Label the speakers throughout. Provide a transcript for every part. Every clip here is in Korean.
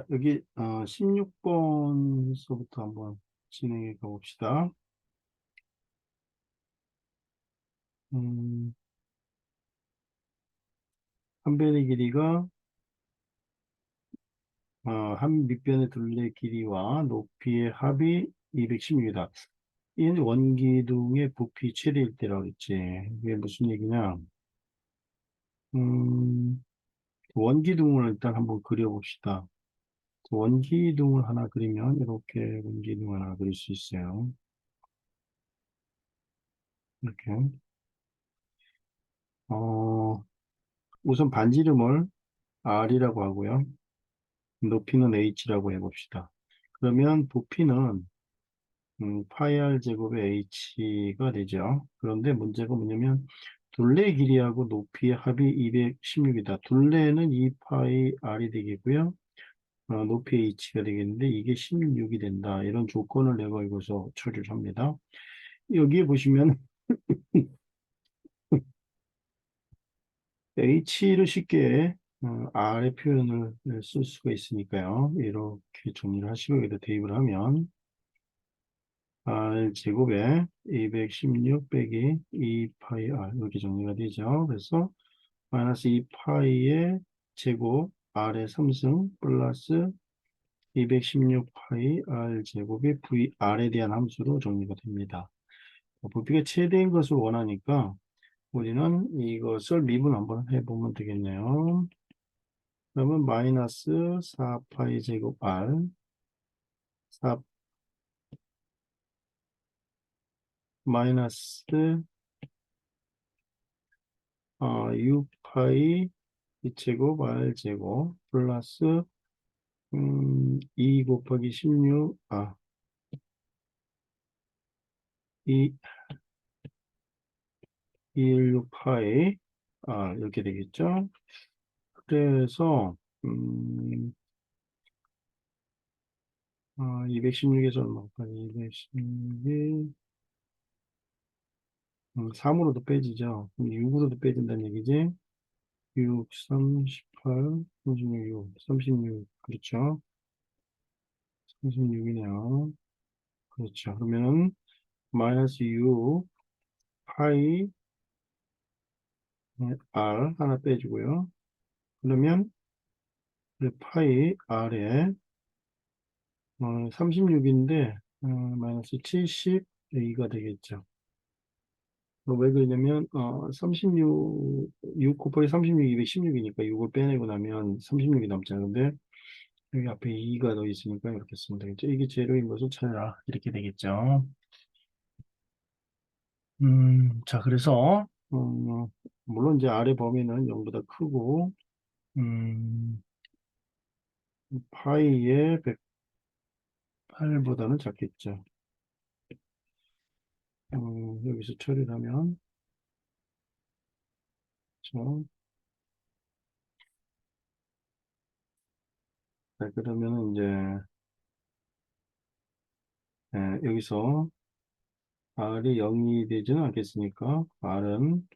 Speaker 1: 여기 16번서부터 한번 진행해 가봅시다. 음, 한 변의 길이가 한 밑변의 둘레 길이와 높이의 합이 216이다. 이 원기둥의 부피 최대일 때라고 했지. 이게 무슨 얘기냐? 음, 원기둥을 일단 한번 그려봅시다. 원기둥을 하나 그리면 이렇게 원기둥을 하나 그릴 수 있어요. 이렇게. 어, 우선 반지름을 R이라고 하고요. 높이는 h라고 해봅시다. 그러면 부피는 파이 r 제곱의 h가 되죠. 그런데 문제가 뭐냐면 둘레 길이하고 높이의 합이 216이다. 둘레는 2 파이 r이 되겠고요. 높이 h가 되겠는데 이게 16이 된다. 이런 조건을 내가 여기서 처리를 합니다. 여기에 보시면 h를 쉽게 r의 표현을 쓸 수가 있으니까요. 이렇게 정리를 하시고 여기다 대입을 하면 r 제곱에 216 빼기 2파이 r 이렇게 정리가 되죠. 그래서 마이너스 2파이의 제곱 r의 3승 플러스 216 파이 r 제곱이 vr에 대한 함수로 정리가 됩니다. 부피가 최대인 것을 원하니까 우리는 이것을 미분 한번 해보면 되겠네요. 그러면 마이너스 4파이 제곱 r 4 마이너스 6파이 2제곱 r제곱 플러스 2 곱하기 16 2 216파이 이렇게 되겠죠. 그래서 216에서 얼마까지 216이 3으로도 빼지죠. 6으로도 빼진다는 얘기지. 6, 3, 18, 36, 6, 36 그렇죠. 36이네요. 그렇죠. 그러면 마이너스 6 파이 r 하나 빼주고요. 그러면 파이 r에 36인데 마이너스 72가 되겠죠. 왜 그러냐면 6 곱하기 36이 216이니까 6을 빼내고 나면 36이 남잖아요. 근데 여기 앞에 2가 더 있으니까 이렇게 쓰면 되겠죠. 이게 제로인 것을 찾아라. 이렇게 되겠죠. 자, 그래서 물론 이제 아래 범위는 0보다 크고 음, 파이의 108보다는 작겠죠. 여기서 처리를 하면 그렇죠. 자, 그러면 이제 여기서 R이 0이 되지는 않겠으니까 R은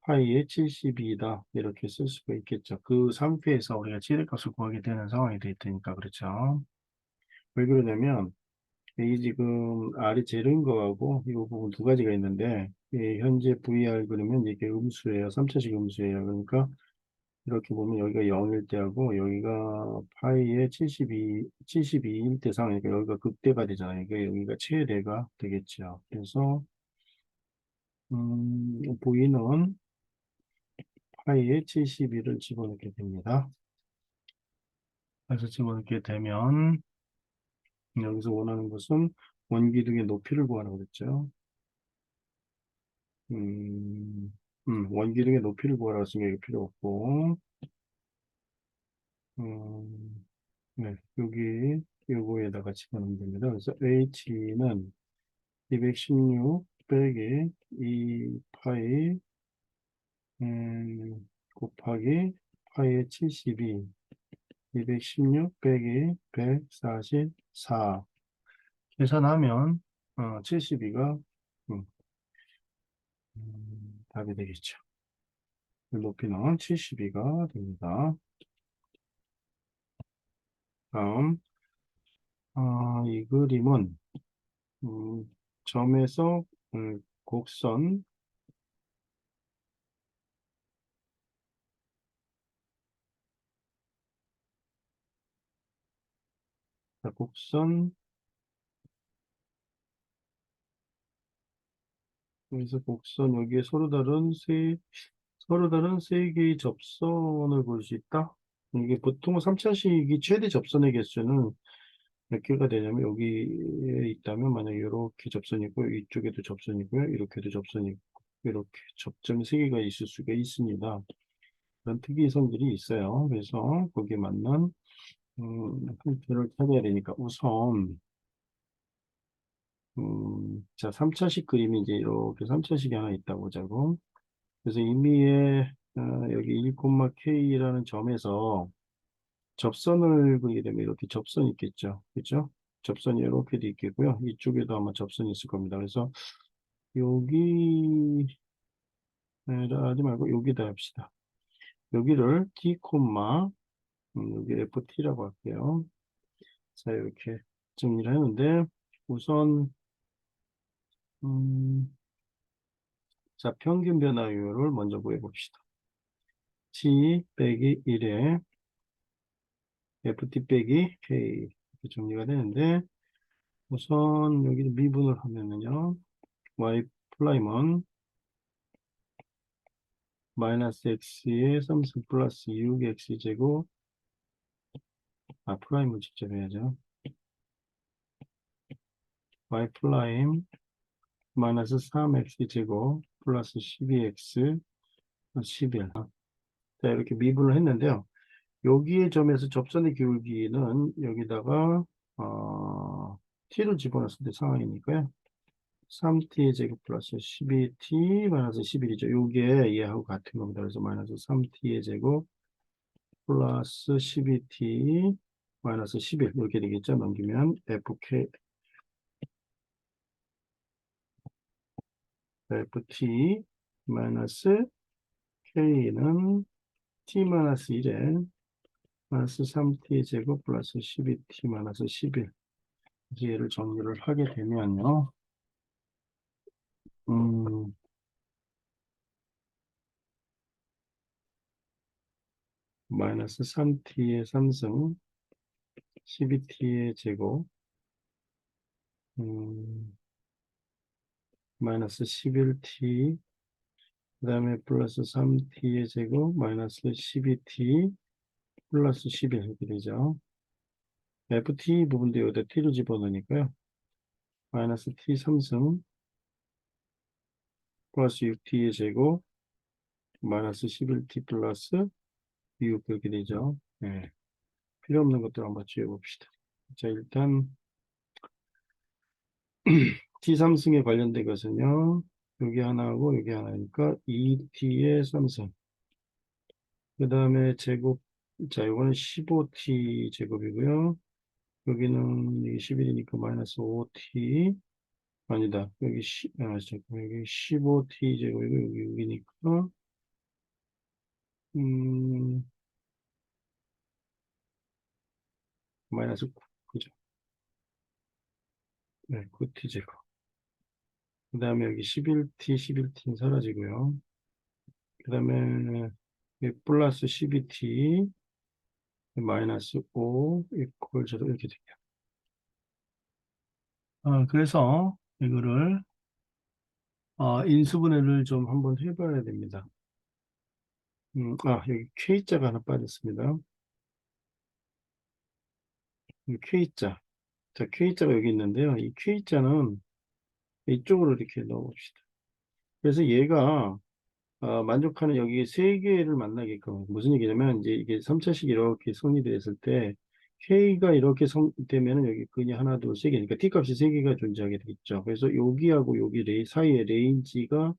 Speaker 1: 파이의 72다 이렇게 쓸 수가 있겠죠. 그 상태에서 우리가 최대값을 구하게 되는 상황이 될 테니까 그렇죠. 왜 그러냐면 이 지금 R이 제로인 거하고 이 부분 두 가지가 있는데 현재 VR 그러면 이게 음수예요. 3차식 음수예요. 그러니까 이렇게 보면 여기가 0일 때하고 여기가 파이의 72일 때 상황이니까 여기가 극대가 되잖아요. 그러니까 여기가 최대가 되겠죠. 그래서 V는 파이에 72를 집어넣게 됩니다. 그래서 집어넣게 되면 여기서 원하는 것은 원기둥의 높이를 구하라고 그랬죠. 원기둥의 높이를 구하라고 했으니까 이게 필요 없고 음, 네, 여기 요거에다가 집어넣으면 됩니다. 그래서 H는 216 빼기 2 파이 곱하기 파이의 72 216 빼기 144 계산하면 72가 답이 되겠죠. 높이는 72가 됩니다. 다음, 이 그림은, 점에서 곡선, 자, 곡선, 여기서 곡선, 여기에 서로 다른 세 개의 접선을 볼 수 있다. 이게 보통 3차식이 최대 접선의 개수는 몇 개가 되냐면 여기에 있다면 만약에 이렇게 접선이 있고 이쪽에도 접선이 있고요. 이렇게도 접선이 있고 이렇게 접점이 세 개가 있을 수가 있습니다. 그런 특이성들이 있어요. 그래서 거기에 맞는 형태를 찾아야 되니까 우선 자 3차식 그림이 이제 이렇게 3차식이 하나 있다고 보자고. 그래서 의미의 여기 1,K라는 점에서 접선을 그리게 되면 이렇게 접선이 있겠죠. 그렇죠? 접선이 이렇게 돼 있겠고요. 이쪽에도 아마 접선이 있을 겁니다. 그래서 여기 하지 말고 여기다 합시다. 여기를 T, 여기 FT라고 할게요. 자, 이렇게 정리를 했는데 우선 음, 자, 평균 변화율을 먼저 구해 봅시다. T 빼기 1에 FT 빼기 K 이렇게 정리가 되는데 우선 여기 미분을 하면은요. Y 프라임은 마이너스 x의 3승 플러스 6x 제곱 프라임을 직접 해야죠. y 프라임 마이너스 3x 제곱 플러스 12x 11. 자, 이렇게 미분을 했는데요. 여기에 점에서 접선의 기울기는 여기다가 t를 집어넣었을 때 상황이니까요. 3t 제곱 플러스 12t 마이너스 11이죠. 요게 얘하고 같은 겁니다. 그래서 마이너스 3t의 제곱 플러스 12t 마이너스 11 이렇게 되겠죠. 넘기면 ft 마이너스 k는 t 마이너스 1에 마이너스 3t 제곱 플러스 12t 마이너스 11 얘를 정리를 하게 되면요. 음, 마이너스 3t의 3승 12t의 제곱 마이너스 11t 그 다음에 플러스 3t의 제곱 마이너스 12t 플러스 11 이렇게 되죠. ft 부분도 여기다 t를 집어넣으니까요. 마이너스 t 3승 플러스 6t의 제곱 마이너스 11t 플러스 6 그렇게 되죠. 네. 필요 없는 것들 한번 지워봅시다. 자, 일단 t 3승에 관련된 것은요. 여기 하나하고 여기 하나니까 2t의 3승 그 다음에 제곱 자, 이거는 15t 제곱이고요. 여기는 이게 11이니까 마이너스 5t 아니다. 잠깐 여기 15t 제곱이고 여기 6이니까 음, 마이너스 9 그죠? 네, 9t 제곱. 그 다음에 여기 11t는 사라지고요. 그 다음에 플러스 12t 마이너스 5 이퀄 제로 이렇게 돼요. 그래서 이거를 인수분해를 좀 한번 해봐야 됩니다. 여기 K자가 하나 빠졌습니다. 이 K자. 자, K자가 여기 있는데요. 이 K자는 이쪽으로 이렇게 넣어봅시다. 그래서 얘가 만족하는 여기 세 개를 만나게끔 무슨 얘기냐면 이제 이게 3차식 이렇게 성립됐을 때 K가 이렇게 되면은 여기 근이 하나 둘 세 개니까 T 값이 세 개가 존재하게 되겠죠. 그래서 여기하고 여기 사이의 레인지가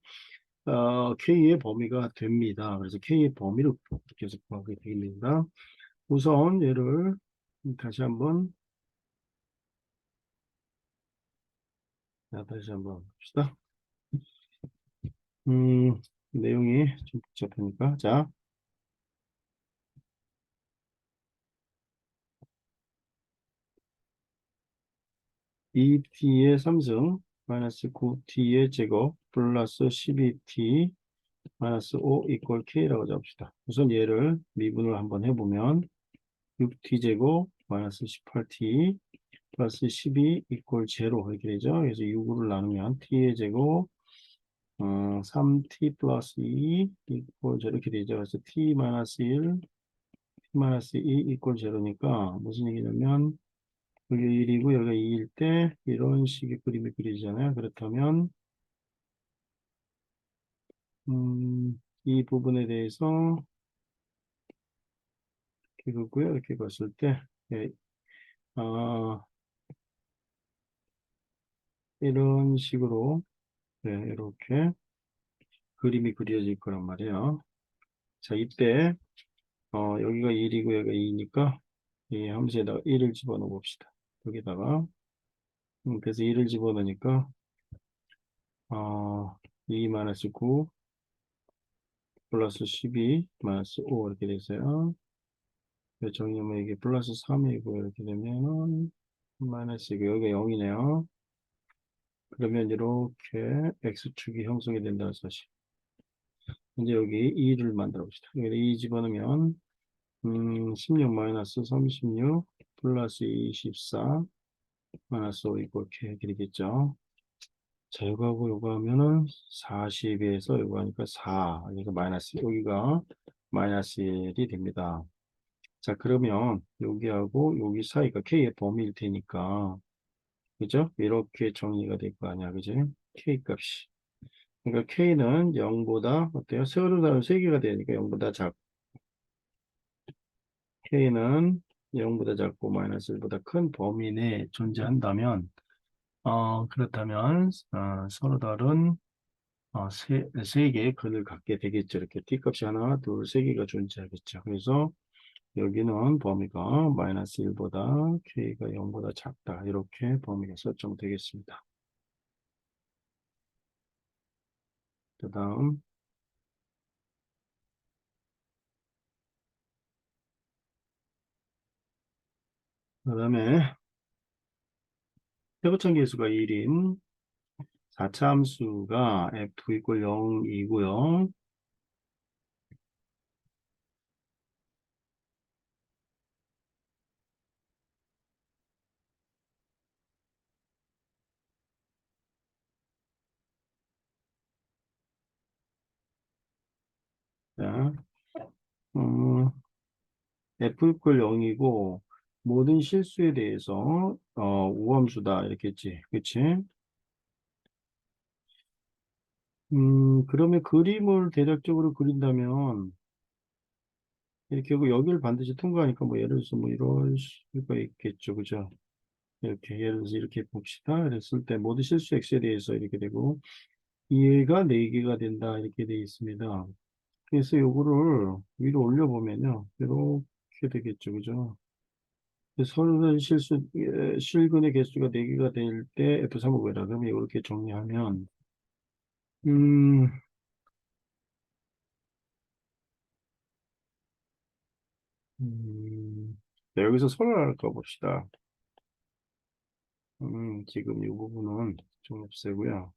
Speaker 1: K의 범위가 됩니다. 그래서 K의 범위를 계속 구하게 됩니다. 우선 얘를 다시 한번 다시 한번 봅시다. 내용이 좀 복잡하니까. 자, 2t의 3승 마이너스 9t의 제곱 플러스 12t 마이너스 5 이퀄 k라고 잡읍시다. 우선 얘를 미분을 한번 해보면 6t 제곱 마이너스 18t 플러스 12 이퀄 제로 이렇게 되죠. 그래서 6을 나누면 t의 제곱 3t 플러스 2 이퀄 제로 이렇게 되죠. 그래서 t 마이너스 1 t 마이너스 2 이퀄 제로니까 무슨 얘기냐면 여기 1이고 여기가 2일 때 이런 식의 그림이 그리잖아요. 그렇다면 이 부분에 대해서 이렇게 긋고요. 이렇게 봤을 때 예, 아, 이런 식으로 네, 이렇게 그림이 그려질 거란 말이에요. 자, 이때 여기가 1이고 여기가 2니까 이 함수에다가 1을 집어넣어 봅시다. 여기다가 그래서 1을 집어넣으니까 2 마이너스 9 플러스 12 마이너스 5 이렇게 되세요. 정리하면 이게 플러스 3이고 이렇게 되면은 마이너스이고 여기가 0이네요. 그러면 이렇게 x축이 형성이 된다는 사실. 이제 여기 2를 만들어 봅시다. 여기 2 집어넣으면 16 마이너스 36 플러스 24 마이너스 5 이렇게 되겠죠. 자, 요거하고 요거 하면은 40에서 요거 하니까 4. 그러니까 마이너스, 여기가 마이너스 1이 됩니다. 자, 그러면 여기하고 여기 사이가 k의 범위일 테니까, 그죠? 이렇게 정리가 될 거 아니야, 그지? k 값이. 그러니까 k는 0보다, 어때요? 세로로 나누면 3개가 되니까 0보다 작고, k는 0보다 작고 마이너스 1보다 큰 범위 내에 존재한다면, 그렇다면, 서로 다른 세 개의 근을 갖게 되겠죠. 이렇게 t값이 하나, 둘, 세 개가 존재하겠죠. 그래서 여기는 범위가 마이너스 1보다 k가 0보다 작다. 이렇게 범위가 설정되겠습니다. 그 다음에 최고점 계수가 1인 4차 함수가 f 이퀄 0이고요. 자, 음, f 이퀄 0이고 모든 실수에 대해서 우함수다 이렇게 했지. 그치? 그러면 그림을 대략적으로 그린다면 이렇게 하고 여기를 반드시 통과하니까 뭐 예를 들어서 뭐 이럴 수가 있겠죠. 그죠? 이렇게 예를 들어서 이렇게 봅시다. 그랬을 때 모든 실수 x에 대해서 이렇게 되고 얘가 4개가 된다 이렇게 되어 있습니다. 그래서 요거를 위로 올려보면요. 이렇게 되겠죠. 그죠? 서로 실근의 개수가 4개가 될 때 F3을 구해라. 그러면 이렇게 정리하면 음, 네, 여기서 선을 하나 봅시다. 지금 이 부분은 좀 없애고요.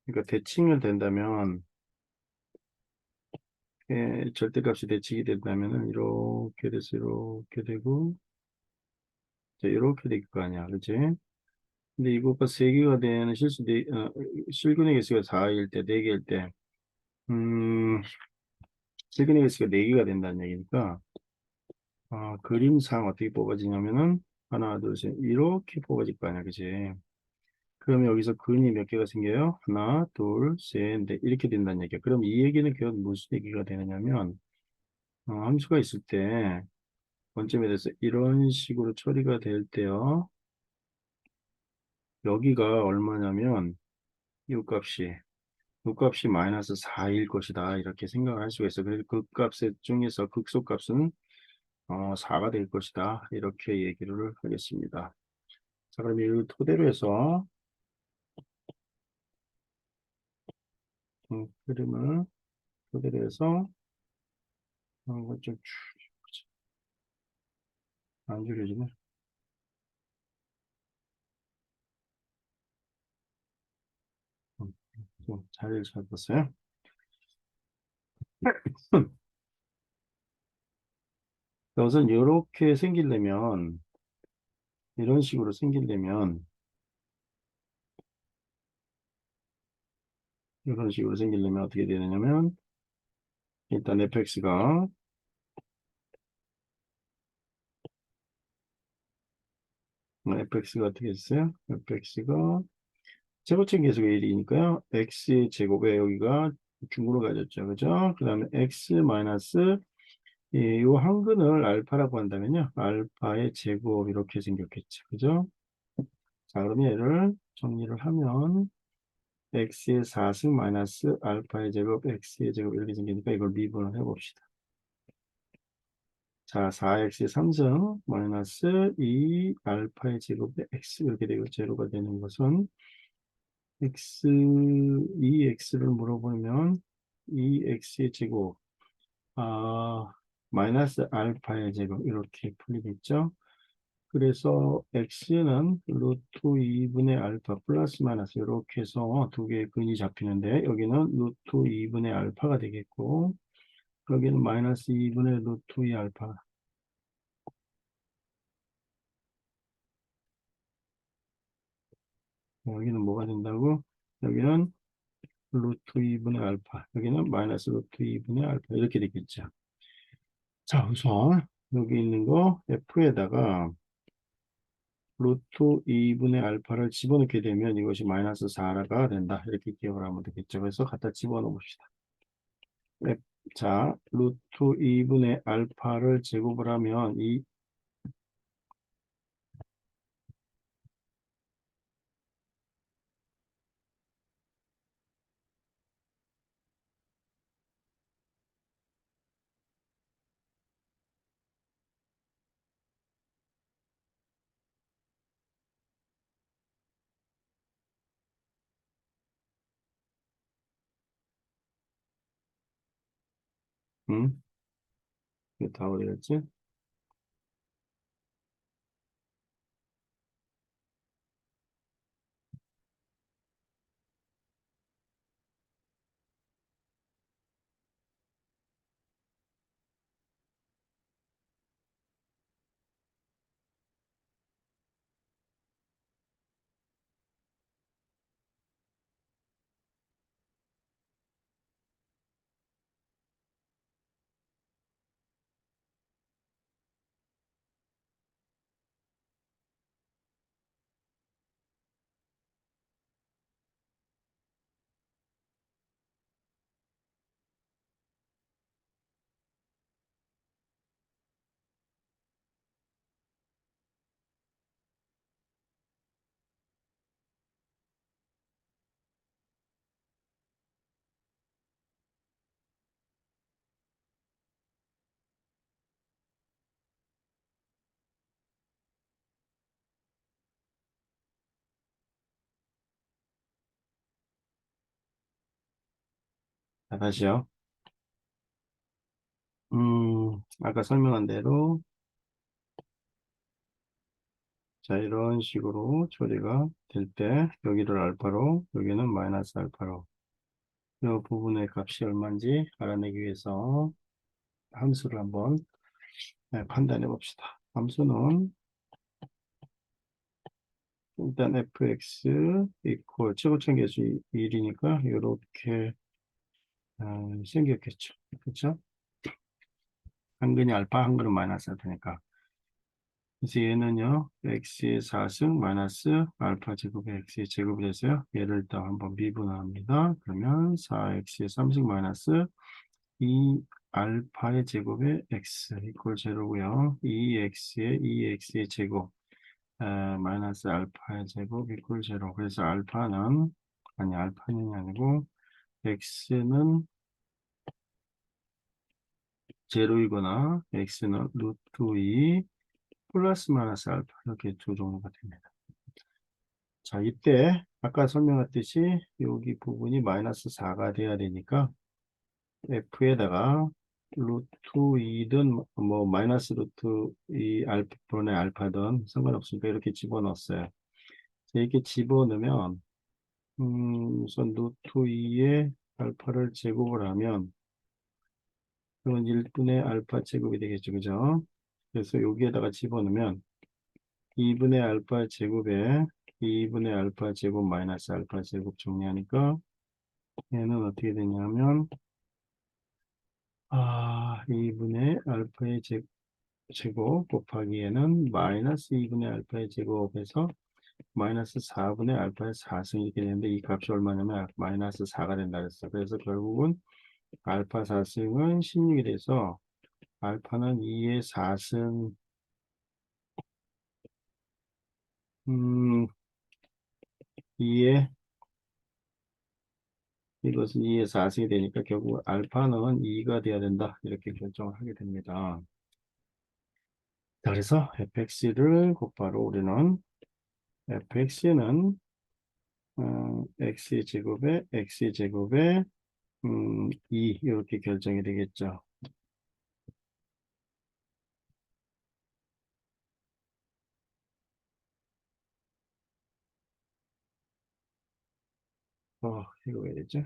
Speaker 1: 그러니까 대칭을 된다면, 절대값이 대칭이 된다면은 이렇게 돼서 이렇게 되고, 이제 이렇게 될 거 아니야, 그치? 근데 이거가 3개가 되는 실근의 개수가 4일 때, 4개일 때, 음, 실근의 개수가 4개가 된다는 얘기니까, 그림상 어떻게 뽑아지냐면은, 하나, 둘, 셋, 이렇게 뽑아질 거 아니야, 그치? 그러면 여기서 근이 몇 개가 생겨요? 하나, 둘, 셋, 넷, 이렇게 된다는 얘기야. 그럼 이 얘기는 결국 무슨 얘기가 되느냐면, 함수가 있을 때, 원점에 대해서 이런 식으로 처리가 될 때요. 여기가 얼마냐면, 이 값이 마이너스 4일 것이다. 이렇게 생각을 할 수가 있어. 그래서 그 값 중에서 극소값은 4가 될 것이다. 이렇게 얘기를 하겠습니다. 자, 그럼 이 그림을 토대로 해서, 좀, 쭉, 안 줄여지네. 좀 자리를 잡았어요. 우선 이렇게 생기려면, 이런 식으로 생기려면, 이런 식으로 생기려면 어떻게 되느냐면, 일단 fx가 어떻게 했어요? fx가 제곱책 계속의 1이니까요. x의 제곱에 여기가 중으로 가졌죠. 그죠? 그 다음에 x 마이너스 이 한근을 알파라고 한다면요. 알파의 제곱 이렇게 생겼겠죠. 그죠? 자, 그럼 얘를 정리를 하면 x의 4승 마이너스 알파의 제곱, x의 제곱 이렇게 생기니까 이걸 미분을 해봅시다. 자, 4x의 3승 마이너스 2 알파의 제곱에 x 이렇게 되고 제로가 되는 것은 x, 2x를 물어보면 2x의 제곱, 마이너스 알파의 제곱 이렇게 풀리겠죠. 그래서 x는 루트 2분의 알파 플러스 마이너스 이렇게 해서 두 개의 근이 잡히는데 여기는 루트 2분의 알파가 되겠고 여기는 마이너스 2분의 루트 2 알파. 여기는 뭐가 된다고? 여기는 루트 2분의 알파, 여기는 마이너스 루트 2분의 알파 이렇게 되겠죠. 자, 우선 여기 있는 거 f에다가 루트 2분의 알파를 집어넣게 되면 이것이 마이너스 4가 된다. 이렇게 기억을 하면 되겠죠. 그래서 갖다 집어넣어 봅시다. 자, 루트 2분의 알파를 제곱을 하면 이게 다 어디 갔지? 자, 다시요. 아까 설명한 대로 자, 이런 식으로 처리가 될 때 여기를 알파로 여기는 마이너스 알파로 이 부분의 값이 얼마인지 알아내기 위해서 함수를 한번 판단해 봅시다. 함수는 일단 fx 이퀄 최고점 계수 1이니까 이렇게 생겼겠죠. 그렇죠? 한근이 알파, 한근은 마이너스 알파니까. 그래서 얘는요, x의 4승 마이너스 알파 제곱의 x의 제곱이 돼서요. 얘를 일단 한번 미분합니다. 그러면 4x의 3승 마이너스 2 알파의 제곱의 x 이퀄 제로고요. 2x의 제곱 마이너스 알파의 제곱 이퀄 제로. 그래서 알파는 아니고 x는 제로이거나 x는 루트 2 플러스 마이너스 알파 이렇게 두 종류가 됩니다. 자, 이때 아까 설명했듯이 여기 부분이 마이너스 4가 돼야 되니까 f에다가 루트 2든 뭐 마이너스 루트 2 알파분의 알파든 상관없으니까 이렇게 집어넣었어요. 이렇게 집어넣으면 우선 루트 2에 알파를 제곱을 하면 그건 1분의 알파 제곱이 되겠죠. 그죠? 그래서 여기에다가 집어넣으면 2분의 알파 제곱에 2분의 알파 제곱 마이너스 알파 제곱 정리하니까 얘는 어떻게 되냐면 2분의 알파의 제곱 곱하기 얘는 마이너스 2분의 알파의 제곱에서 마이너스 4분의 알파의 4승 이렇게 되는데 이 값이 얼마냐면 마이너스 4가 된다 그랬어. 그래서 결국은 알파 4승은 16이 돼서 알파는 2의 4승 2의 이것은 2의 4승이 되니까 결국 알파는 2가 돼야 된다 이렇게 결정을 하게 됩니다. 자, 그래서 fx를 곧바로 우리는 fx는 x제곱에 2 이렇게 결정이 되겠죠. 이거 왜 되죠?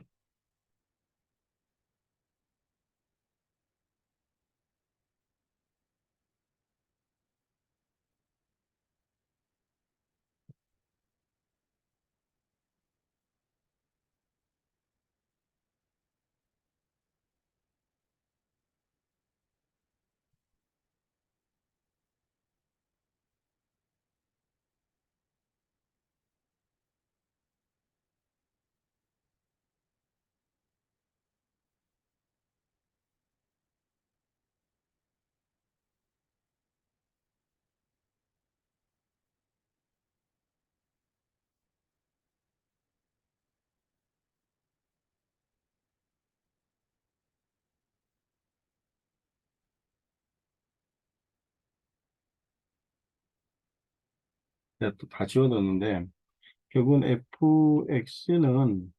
Speaker 1: 내가 또 다 지워뒀는데 결국은 fx는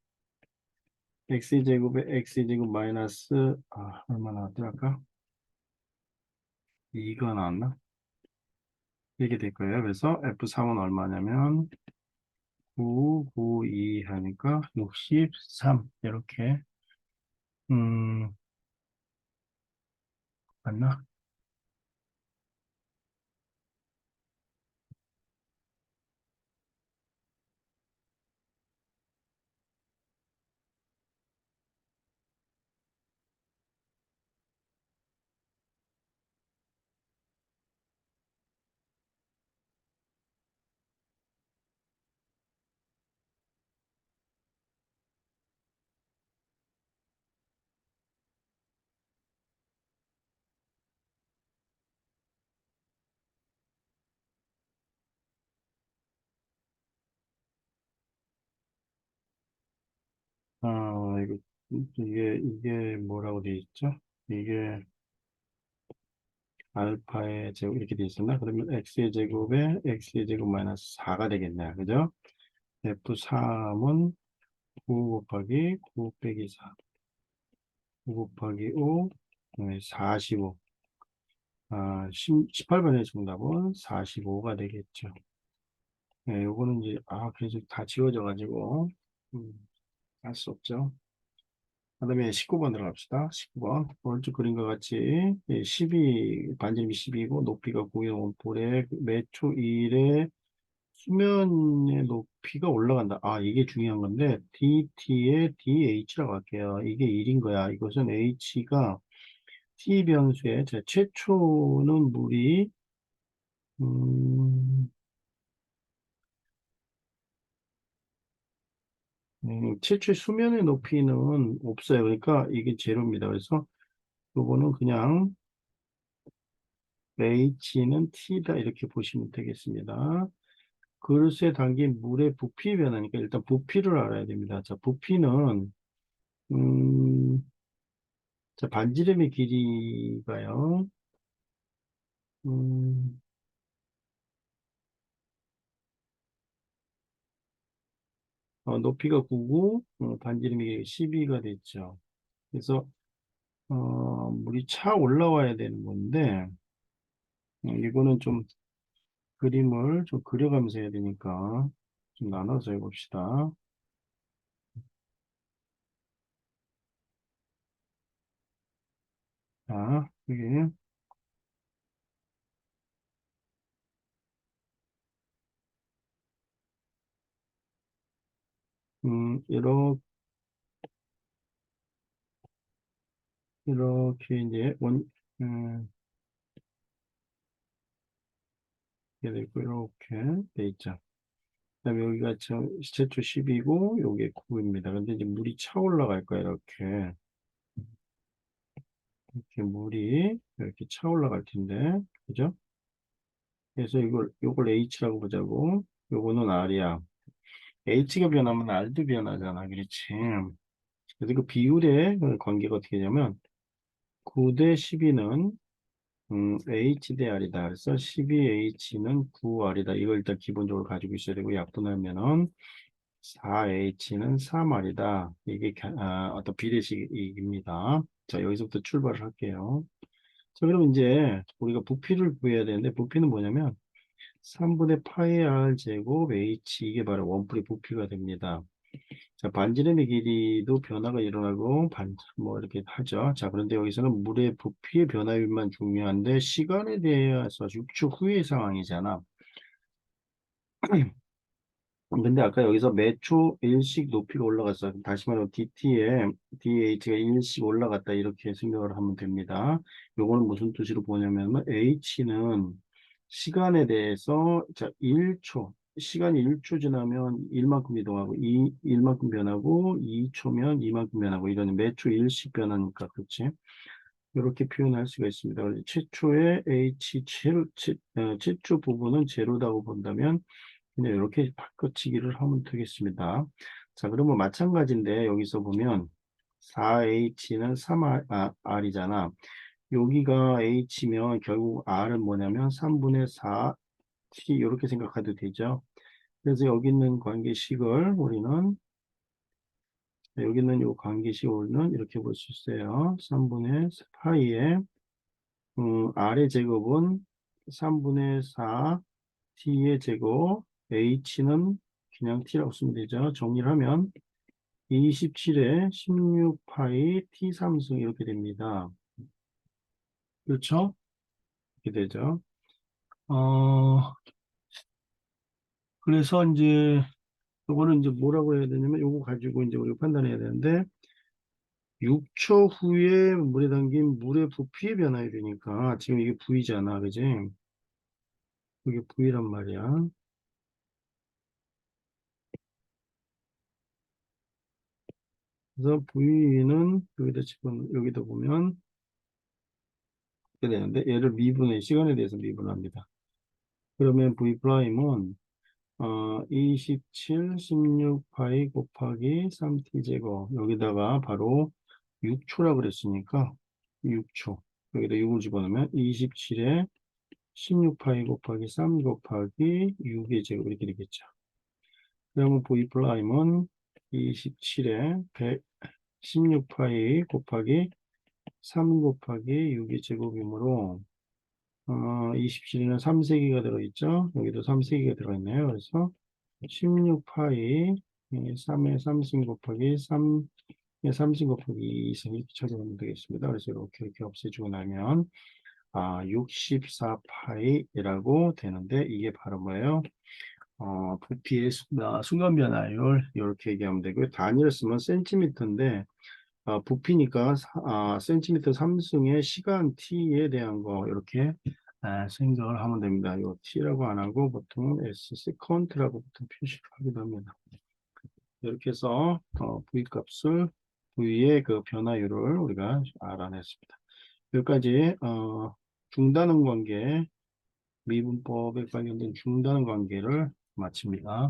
Speaker 1: x제곱에 x제곱 마이너스 얼마 나왔더라? 2가 나왔나? 이렇게 될 거예요. 그래서 f3은 얼마냐면 9, 9, 2 하니까 63 이렇게 음 맞나? 이거 이게 뭐라고 돼 있죠? 이게 알파의 제곱 이렇게 돼 있었나? 그러면 x의 제곱에 x의 제곱 마이너스 4가 되겠네요. 그죠? F3은 9 곱하기 9 빼기 4, 9 곱하기 5, 45. 18번의 정답은 45가 되겠죠. 네, 요거는 이제, 그래서 다 지워져가지고, 할 수 없죠. 그 다음에 19번 들어갑시다. 19번. 오른쪽 그림과 같이 12, 반지름이 12고 높이가 9의 볼에 매초 1에 수면의 높이가 올라간다. 이게 중요한 건데 dt에 dh라고 할게요. 이게 1인 거야. 이것은 h가 t 변수에 최초는 물이 음, 최초 수면의 높이는 없어요. 그러니까 이게 제로입니다. 그래서 요거는 그냥 h는 t다 이렇게 보시면 되겠습니다. 그릇에 담긴 물의 부피 변화니까 일단 부피를 알아야 됩니다. 자, 부피는 음, 자, 반지름의 길이가요. 음, 높이가 9고 반지름이 12가 됐죠. 그래서 물이 차 올라와야 되는 건데 이거는 좀 그림을 좀 그려가면서 해야 되니까 좀 나눠서 해봅시다. 자, 여기, 이렇게, 이렇게 이제 음, 이렇게 되고, 이렇게 돼 있죠. 그다음에 여기가 시체초 10이고, 요게 9입니다. 근데 이제 물이 차 올라갈 거야, 이렇게. 이렇게 물이 이렇게 차 올라갈 텐데, 그죠? 그래서 요걸 H라고 보자고. 요거는 R이야. H가 변하면 R도 변하잖아. 그렇지. 그래서 그 비율의 그 관계가 어떻게 되냐면, 9 대 12는 H 대 R이다. 그래서 12H는 9R이다. 이걸 일단 기본적으로 가지고 있어야 되고, 약분하면은 4H는 3R이다. 이게 어떤 비례식입니다. 자, 여기서부터 출발을 할게요. 자, 그럼 이제 우리가 부피를 구해야 되는데, 부피는 뭐냐면 3분의 파이 R 제곱 H, 이게 바로 원뿔의 부피가 됩니다. 자, 반지름의 길이도 변화가 일어나고 뭐 이렇게 하죠. 자, 그런데 여기서는 물의 부피의 변화율만 중요한데, 시간에 대해서 6초 후의 상황이잖아. 근데 아까 여기서 매초 1씩 높이가 올라갔어. 다시 말하면 DT에 DH가 1씩 올라갔다, 이렇게 생각을 하면 됩니다. 요거는 무슨 뜻으로 보냐면, H는 시간에 대해서, 자, 1초, 시간이 1초 지나면 1만큼 이동하고, 1만큼 변하고, 2초면 2만큼 변하고, 이런 매초 1씩 변하니까. 그렇지? 이렇게 표현할 수가 있습니다. 그래서 최초의 H 최초 부분은 제로다고 본다면, 그냥 이렇게 바꿔치기를 하면 되겠습니다. 자, 그러면 마찬가지인데, 여기서 보면 4H는 3R이잖아. 여기가 H면 결국 R은 뭐냐면 3분의 4T, 이렇게 생각해도 되죠. 그래서 여기 있는 관계식을 우리는, 여기 있는 이 관계식을 우리는 이렇게 볼 수 있어요. 3분의 파이에 R의 제곱은 3분의 4 T의 제곱, H는 그냥 T라고 쓰면 되죠. 정리를 하면 27에 16파이 T3승, 이렇게 됩니다. 그렇죠? 이렇게 되죠. 어, 그래서 이제 요거는 이제 뭐라고 해야 되냐면, 요거 가지고 이제 우리가 판단해야 되는데, 6초 후에 물에 담긴 물의 부피의 변화율이니까, 지금 이게 V잖아. 그지? 이게 V란 말이야. 그래서 V는 여기다 여기다 보면 이렇게 되는데, 얘를 시간에 대해서 미분합니다. 그러면 V 프라임은 27, 16파이 곱하기 3t 제곱, 여기다가 바로 6초라 그랬으니까 6초, 여기다 6을 집어넣으면 27에 16파이 곱하기 3 곱하기 6의 제곱, 이렇게 되겠죠. 그러면 V 프라임은 27에 116파이 곱하기 3 곱하기 6의 제곱이므로, 27에는 3세기가 들어있죠. 여기도 3세기가 들어있네요. 그래서 16파이 3의 3승 곱하기 3의 3승 곱하기 2승, 이렇게 적용하면 되겠습니다. 그래서 이렇게 없애주고 나면 64파이라고 되는데, 이게 바로 뭐예요? 부피의 순간 변화율, 이렇게 얘기하면 되고요. 단위를 쓰면 센티미터인데, 부피니까 센티미터 3승의 시간 t에 대한 거, 이렇게 생각을 하면 됩니다. 요 t라고 안 하고 보통은 s 세컨트라고 보통 표시하기도 합니다. 이렇게 해서 v 값을, v의 그 변화율을 우리가 알아냈습니다. 여기까지 중단원 관계, 미분법에 관련된 중단원 관계를 마칩니다.